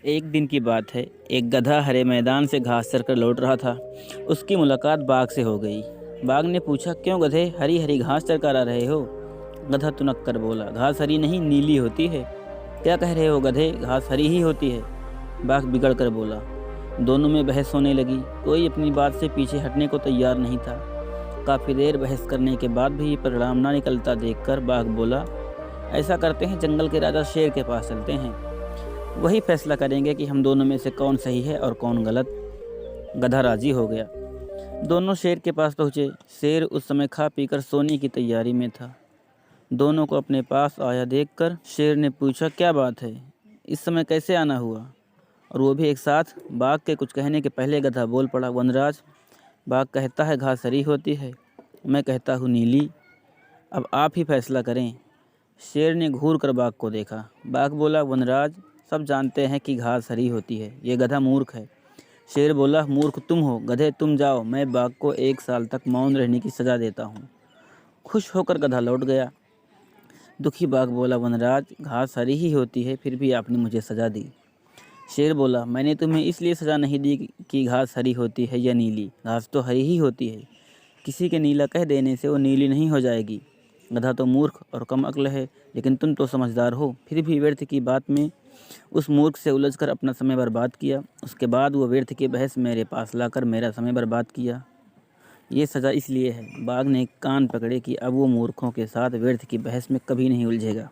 एक दिन की बात है। एक गधा हरे मैदान से घास चरकर लौट रहा था। उसकी मुलाकात बाघ से हो गई। बाघ ने पूछा, क्यों गधे, हरी हरी घास चरकर आ रहे हो? गधा तुनक कर बोला, घास हरी नहीं नीली होती है। क्या कह रहे हो गधे, घास हरी ही होती है। बाघ बिगड़ कर बोला। दोनों में बहस होने लगी। कोई अपनी बात से पीछे हटने को तैयार नहीं था। काफ़ी देर बहस करने के बाद भी परिणाम ना निकलता देखकर बाघ बोला, ऐसा करते हैं, जंगल के राजा शेर के पास चलते हैं। वही फैसला करेंगे कि हम दोनों में से कौन सही है और कौन गलत। गधा राजी हो गया। दोनों शेर के पास पहुँचे। शेर उस समय खा पीकर सोने की तैयारी में था। दोनों को अपने पास आया देखकर शेर ने पूछा, क्या बात है, इस समय कैसे आना हुआ, और वो भी एक साथ? बाघ के कुछ कहने के पहले गधा बोल पड़ा, वनराज, बाघ कहता है घास हरी होती है, मैं कहता हूँ नीली। अब आप ही फैसला करें। शेर ने घूर कर बाघ को देखा। बाघ बोला, वनराज, सब जानते हैं कि घास हरी होती है, ये गधा मूर्ख है। शेर बोला, मूर्ख तुम हो, गधे तुम जाओ, मैं बाघ को 1 साल तक मौन रहने की सज़ा देता हूँ। खुश होकर गधा लौट गया। दुखी बाघ बोला, वनराज, घास हरी ही होती है, फिर भी आपने मुझे सज़ा दी। शेर बोला, मैंने तुम्हें इसलिए सज़ा नहीं दी कि घास हरी होती है या नीली, घास तो हरी ही होती है। किसी के नीला कह देने से वो नीली नहीं हो जाएगी। गधा तो मूर्ख और कम अक्ल है, लेकिन तुम तो समझदार हो, फिर भी व्यर्थ की बात में उस मूर्ख से उलझकर अपना समय बर्बाद किया। उसके बाद वो व्यर्थ की बहस मेरे पास लाकर मेरा समय बर्बाद किया। ये सज़ा इसलिए है। बाघ ने कान पकड़े कि अब वो मूर्खों के साथ व्यर्थ की बहस में कभी नहीं उलझेगा।